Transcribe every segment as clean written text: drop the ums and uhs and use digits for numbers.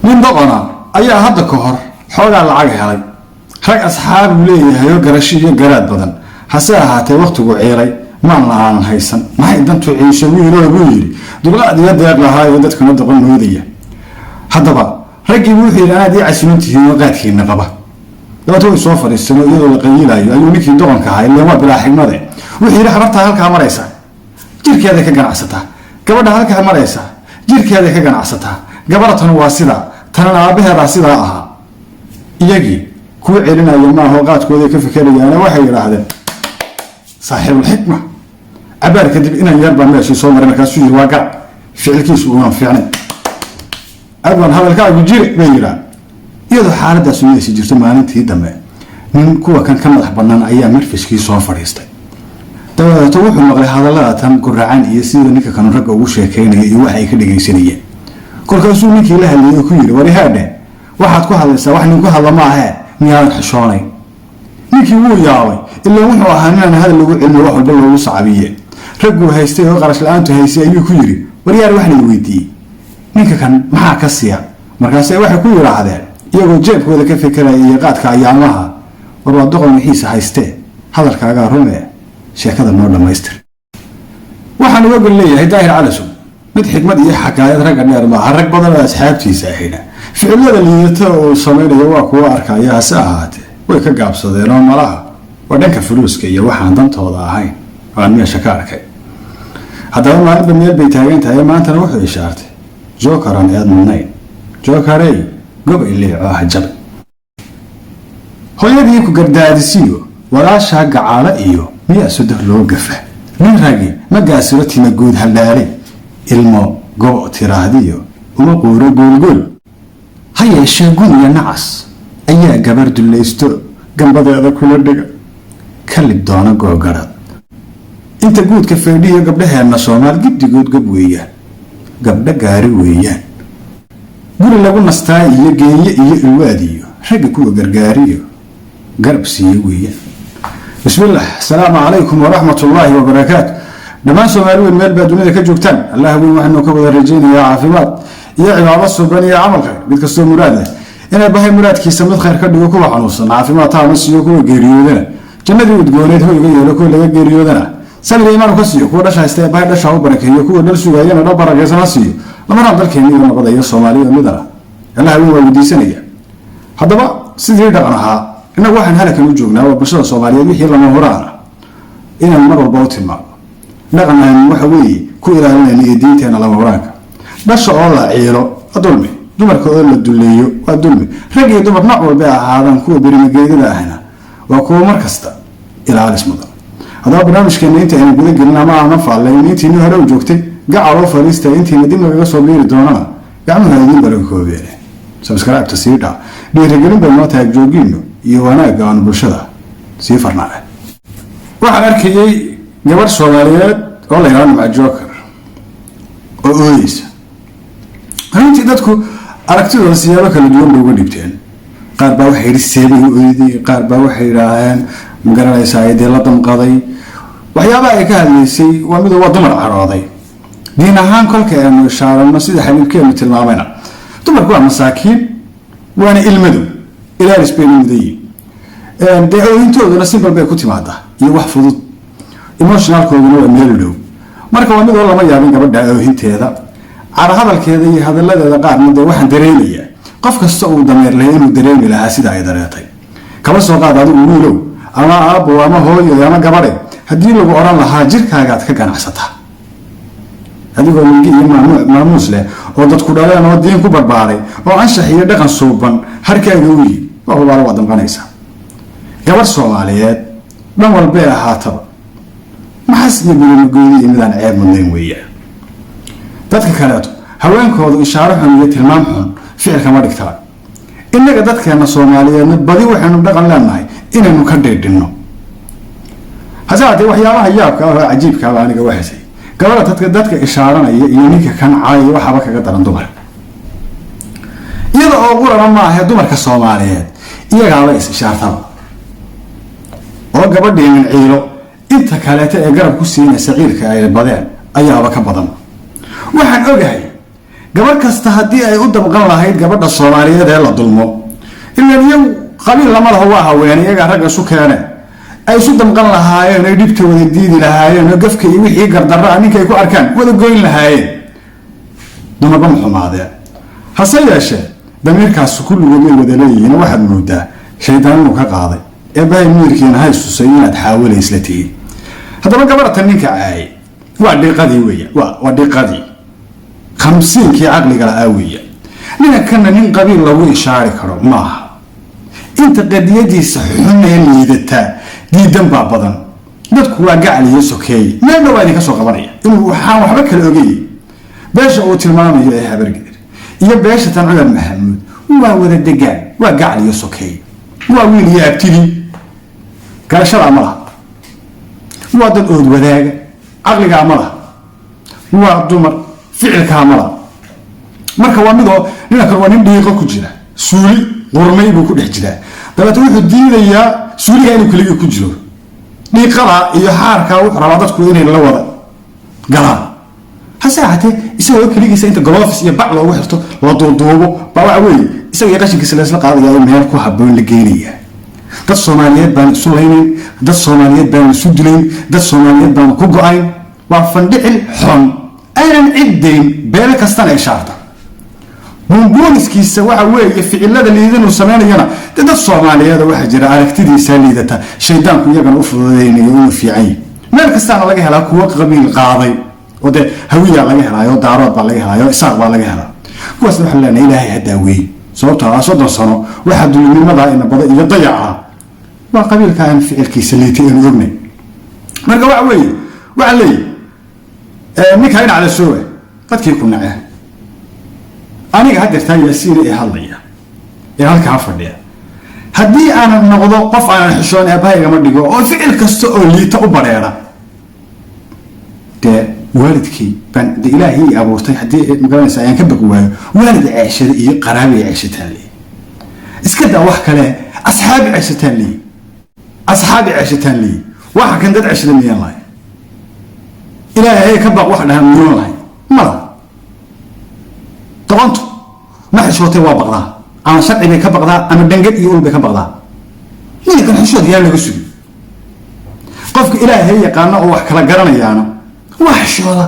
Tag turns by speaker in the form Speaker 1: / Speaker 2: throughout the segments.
Speaker 1: nin doqona ayaa hadda ka hor xoogaa lacag helay rag asxaab uu leeyahay oo garasho iyo garaad badan hase ahaatee waqtigu ciiray maalna aanan haysan maxay dantu ciisho wiiloo buu yidhi dulqaad iyo deeq lahaayoo dadkuna doqon moodaya haddaba raggii wuxuu yidhi anaad ii casimintihiin oo qaadkiina qaba dabato way soo fadhiisano iyadoo la qayilayo ayuu ninkii doqonka ahaa ileen waa bilaa xigmade wuxuu yidhi habartaa halkaa maraysa jirkeeday ka ganacsataa gabadha halkaa maraysa jirkeeday ka ganacsataa gabaratan waa sidaa tanana aabbaheedaa sidaa ahaa iyagii kuu celinaya maaho qaadkooday ka fikerayaana waxay yidhaahdeen saaxiibulxikma cabaar kadib inan yar baa meeshii soo maray markaasuu yidhi waa garac ficilkiisu uunan fiicnay adwan hadalkaagu jire bay yidhaa iyadoo xaaladaas uyeysi jirto maalintii dambe nin kuwa kan ka madax bannaan ayaa marfiskii soo fadhiistay dabadeeto wuxuu maqlay hadallada tan guracan iyo sida ninka kanu ragga ugu sheekaynaya iyo waxa ay ka dhagaysanayeen kolkaasuu ninkii la hadlayay oo ku yidhi warihaadhe waxaad ku hadlaysaa wax nin ku hadla maahee miyaadan xishoonayn ninkii wuu yaabay ilaa wuxuu ahaa ninaan hadal lagu celino wax walba loogu sacabiye ragguu haystay oo qarash la-aantu haystay ayuu ku yidhi waryaar waxna la weydiiyey ninka kan maxaa ka siya markaase waxay ku yidhaahdeen iyagoo jeebkooda ka fekeraya iyo qaadka ayaamaha war waa doqon wixiisa haystee hadalkaagaa rumee sheekada noo dhammaystir waxaan uga gol leeyahay daahir calasow mid xikmad iyo xakaayad ragga dheer maaha rag badan oo asxaabtiisa ahayna ficilada liidata uu samaynayo waa kuwa arkaya hase ahaatee way ka gaabsadeen oo malaha waa dhanka fuluuska iyo waxaan dantooda ahayn aan meesha ka arkay haddaba maalinba meel bay taagan tahay maantana wuxuu ishaartay jokaran eed mudnayn jokarey gob ileeco ah jabay hooyadii ku gardaadisiyo walaashaa gacaalo iyo miyaa sodoh loo gafa nin ragi ma gaasiro tima guud haldhaale ilmo gobo tiraahdiyo uma quuro goolgool ha yeeshee guniya nacas ayaa gabar dullaysto gambadeeda kula dhiga ka lib doona googarad inta guudka feedhiyo gabdhaheenna soomaal gibdigood gob weeyaan gabdho gaari weeyaan guri lagu nastaa iyo geeye iyo ilwaadiyo ragga kuwa gargaariyo garab siiye weeyaan bismillah asalaamu calaykum waraxmatullaahi wabarakaatu dhammaan soomaali weyn meel baa dunida ka joogtaan allah weyn waxaanu ka wada rajaynayaa caafimaad iyo cibaado suban iyo camal khayr mid kastoo muraad leh inay bahay muraadkiisa mid khayr ka dhigo kuwa xanuunsan caafimaad taama siiyo kuwa geeriyoodana jannadii udgooneed hoyga yeelo kuwa laga geeriyoodana sabir iimaan ka siiyo kuwa dhasha haysta bahay dhasha u barakeeyo kuwa dhal sugayana dhal barakeysan siiyo lamaraan dalkeena iyo nabadaya Soomaaliya midana allah weyn waa wadiisanaya haddaba sidii dhaqan ahaa inagu waxaan halkan u joognaa waa bulshada Soomaaliyeed wixii lama horaan inaan mar walba u tilmaamo dhaqan waxa weeye ku ilaalinayna diinteena lama horaanka dhasha oo la ciilo adulmi dumarka oo la duleeyo waa dulmi rag iyo dumar nooc walba ahaadan kuwa barimageedada ahna waa kuwa mar kasta ilaalis mudan haddaba barnaamijkeena inta aynu guda gelin ama aan faalayn intii hore u joogtay gacal oo fariistay intii dib laga soo biiri doonana gacmaha idin barakoobeene subscribe to siida dhiirigelin bay noo tahay joogino iyo wanaagga aan bulshada sii farnaa waxaan arkayay gabar Soomaaliyeed oo la yiraahdo Mac Joker oo ooyeysa runtii dadku aragtidooda siyaabo kala duwan bay uga dhigteen qaar baa waxay riseebay ooyday qaar baa waxay yiraahdeen magaranaysaa ay la damqaday waxyaabaha ay ka hadlaysay waa mid waa dumar carooday diin ahaan kolka aanu ishaarano sida xadiidkeenu tilmaamayna dumarku waa masaakiin waana ilmadu ilaalis bay mudayiin dee ooyintooduna simple bay ku timaadaa iyo wax fudud emotionalkooduna waa meel dhow marka waa mid oo lama yaabin gabadha oohinteeda cara hadalkeeda iyo hadalladeeda qaarna dee waxaan dareemayaa qof kasta uu dameer lahay inuu dareemi lahaa sida ay dareetay kaba soo qaad adigu wiilow ama aabbo ama hooyo ama gabadhe haddii lagu oran lahaa jirkaagaad ka ganacsataa adigoo milki iyo maamuus leh oo dadku dhaleen oo diin ku barbaaray oo anshax iyo dhaqan suuban harkaaga u yidhi waa hubaalo waa damqanaysaa gabar Soomaaliyeed dhan walbay ahaataba maxas iyo bilowgoodi iyo midaan ceeb mudnayn weeyaan dadka kaleeto haweenkoodu ishaaro xun iyo tilmaam xun ficilka ma dhigtaan innaga dadkeena Soomaaliyeedna badi waxaanu dhaqan leenahay inaynu ka dheedhinno hasaatee waxyaabaha yaabka ah oo cajiibka ah aniga waxaysay gabadha dadka ishaaranaya iyo ninka kan caay waxaba kaga daran dumar iyada oo qurana ma aha dumarka Soomaaliyeed iyagaaba is ishaartaba oo gabadheen ciilo inta kaleeta ee garab ku siinaysa qiirka ay badeen ayaaba ka badan waxaan ogahay gabar kasta haddii ay u dabqan lahayd gabadha Soomaaliyeed ee la dulmo ilaa iyagu qabiil lama laha waa haween iyaga rag isu keenay ay isu dabqan lahaayeen ay dhibta wada diidi lahaayeen gafka iyo wixii gardarra ninkay ku arkaan wada goyn lahaayeen dumarba xumaadeen hase yeeshee damiirkaas kulligood ay wada leeyihiin waxaad moodaa shaydaan uu ka qaaday ee bay miirkiina haysusay inaad xaawilayslatiin haddaba gabartan ninka ay waa dhiqadii weeye waa dhiqadii 50 kii caqliga la aawiya nina kana nin qabiil lagu ishaari karo maaha inta qadiyadiisa xun ee liidata diidan baa badan dadku waa gacaliyo sokeey meel dhawaad ka soo qabanaya inuu waxaan waxba kala ogay beesha uu tilmaamayo ee habargeer iyo beesha tan Cumar Maxamuud waa wada degaan waa gacaliyo sokeey waa wiil iyo abtidi garashada amala waa dad ood wadaaga caqliga amala waa dumar ficilka amala marka waa midoo nina kale waa nin dhiiqo ku jira suuli qurmay buu ku dhex jiraa dabadna wuxuu diidayaa suuliga inuu kaliya ku jiro dhiiqada iyo xaarka wuxuu rabaa dadku inay la wada galaan hasaate isagoo kaligiisa inta gloves iyo bac loogu xirto la duuduubo baa waxa weeye isagoo qashinkiisa la isla qaadayaa meel ku habboon la geenaya dad Soomaaliyeed baan isu leeyahay dad Soomaaliyeed baan isu dilayn dad Soomaaliyeed baan ku go'ayn waa fandhicil xun aynan ciideyn beel kastan ay shaarta munbuuniskiisa waxa weeye ficilada liidanu sameynayana dad Soomaaliyeed waxa jira aragtidiisa liidata shaydaanku iyagana u fududeeyay inuu fiicay meel kastaan laga helaa kuwa qabiil qaaday oo de hawiya laga helaayo daarood baa laga helaayo isaaq baa laga helaa kuwaas waxa la leeyahay ilaahay hadaaway sababtoo ah soddon sano waxa dulinimada in bada iyo dayaca waa qabiilka aan ficilkiisa liitay inuu ognay marka waxa weeye waxa leeyahay ninka ina cala soo dadkii ku nacay aniga hadda taa yaasiin ee hadlaya ee halka fadhiya haddii aan noqdo qof aan xishoon aabahayga ma dhigo oo ficil kasta oo liita u bareera de waalidkii ban ilaahi abuurtay haddii magaranaysa ayaan ka baq waayo waalid ceeshada iyo qaraabi ceeshataan li iska daa wax kale asxaabi ceeshataan li waxa kan dad ceeshada miyaan lahay ilaahay ka baq wax dhahan miyaan lahay mala طبعاً ما حشوتي وابغضها أنا شرعي بكبغضها أنا دنجت يقول بكبغضها مين كان حشوت يا اللي قصدي قفك إلهي قالنا أو حكلا قرنا يانا وحشوضة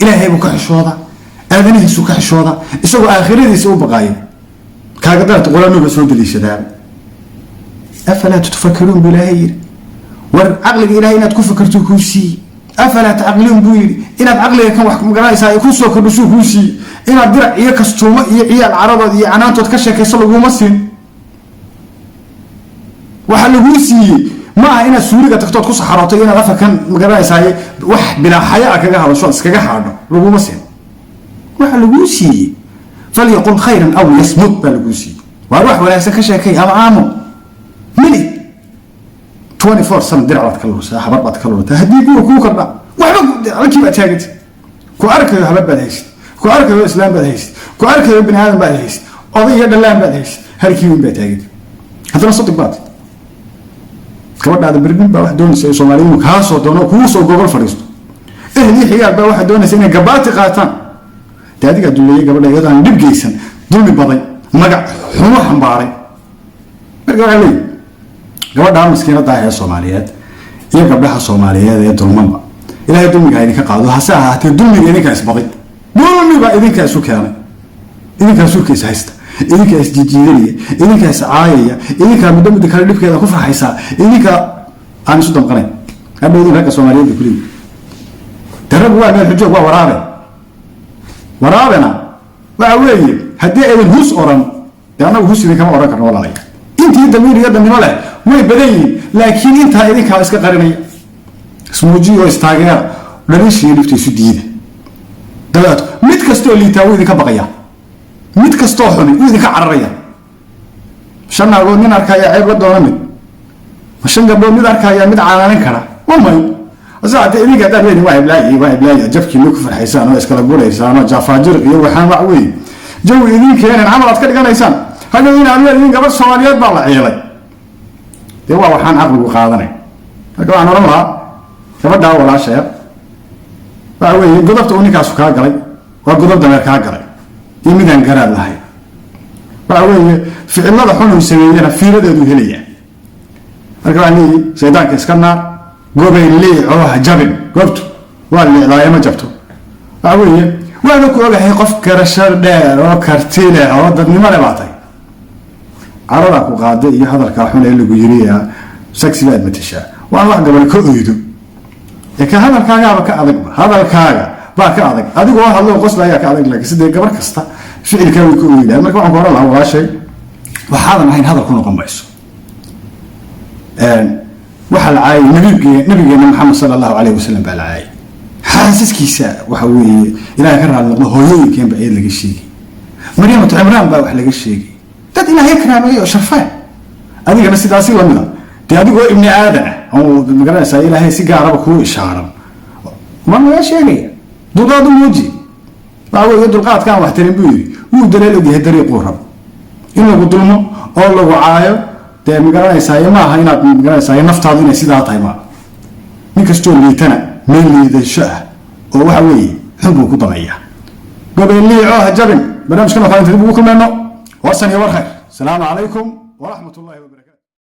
Speaker 1: إلهي بك حشوضة أذنه سوك حشوضة يسوي آخره يسوي بقايم كاقدر تقول أنه بسود لي شداب أفلا تتفكرون بالهي والعقل إلهي لا تكون فكرتوا كوسي أفلا تعقلون بويل إن بعقلك كم وحكم قرايسا يكون سوق الرسول كوسي إن الدرع يكستوم يعيال العرب دي عنانتو تكشك يصلوا مسين وحلوسي ما إن سوريا تختار كوس حراطي إن غفا كان قرايسا وح بلا حياة كجاه ولا شو كجاه حارنا لو مسين وحلوسي فليقول خيرا أو يصمت بالوسي وأروح ولا يسكشك أم عامو ملي 24 سنة درع بتكلمه حبر بتكلمه تهديك وكوكر بقى وحنا على كيف أتاجد كو أركض حبب بدهيش كو أركض الإسلام بدهيش كو أركض ابن آدم بدهيش قضية دلام بدهيش هركيم بتاجد هذا صوتك بعد كمان هذا بربين بقى واحد دون سوماليين وكاسو دونه كوسو جوجل فريستو إهني حيال بقى واحد دون سنة جبات قاتان تهديك الدنيا قبل يدا ندب جيسن دون بضي مجا حمو حمباري برجع عليه gabadha miskiinada ah ee Soomaaliyeed iyo gabdhaha Soomaaliyeed ee dulmada ilaahay dulmiga idinka qaado hase ahaatee dulmiga idinka isbaday dulmiga idinka isu keenay idinka suurkiisa haysta idinka isjijiidaya idinka isaayaya idinka muddo kale dhibkeeda ku farxaysa idinka aan isu damqanay hadhow ragga Soomaaliyeed ku leeyahay darab waa meel xujo waa waraabena waxa weeye haddii ay hus oran anagu hus idinka ma oran karno walaalayaal intii damiir iyo damiir leh way badayeen laakiin inta idinka iska qarinay ismuujiyo istaageer dhaliishii dhiftiisu diida dalaad mid kastoo liitaa uu idinka baqaya mid kastoo xun uu idinka cararaya shanago nin arkaya ceeb la doona mid shan gabdhood mid arkaya mid caalaanin kara walmay asaate idinka dadweyne waa iblaayi jabkii loo ku farxaysaan oo iskala guuraysaan oo jafaajir iyo waxaan wax weey jawi idinkeenan camal aad ka dhiganaysaan هذا من أولين قبل الصوماليات بالله عيالي ده هو وحان عقل وقاضني هذا أنا رمها تبدأ ولا شيء فأولين قدرت أوني كاسوكا قلي وقدرت دمير كا قلي يمدان قرار لهاي فأوي في الله حنو سوينا في رد هليا أركاني سيدان كسكنا قبل لي عوه جبن قبته واللي لا يما جبته أوي وأنا كل هي قف كرشر دار أو كرتيلة أو ضدني ما لبعطي عرضك وقاعد هذا الكاحون اللي بيجريها سكسي بعد متشاء والله قبل كأيده لكن هذا الكاجا بكأذق هذا الكاجا بكأذق أديك واحد الله قصد يا كأذق لك سيد قبل كسته فعل كوي كوي لأن كمان قرر الله ولا شيء وهذا ما هين هذا كله قم بيسو وحل عاي نبينا محمد صلى الله عليه وسلم بالعاي حاسس كيسا وحوي إلى كرر الله هو يمكن بعيد لك الشيء مريم عمران بقى وحلق الشيء تد إلى هيك رامي وشرفان أديك بس تاسي ولا تأديك ابن آدم أو مقرن سائلة هي سيجارة بكو إشارة ما شيء ضد موجي فهو يد القاعد كان محترم بيري هو دليل دي هدري قرب إنه قدرنا الله وعاية ده مقرن سائل ما هينا مقرن سائل نفط هذين سيدا طيبا نكستون ليتنا من اللي ذا الشاء هو حوي حبه كطبيعة قبل اللي عاه جبن برنامج كنا خلينا نتبوكم منه وصلني ورخير السلام عليكم ورحمة الله وبركاته.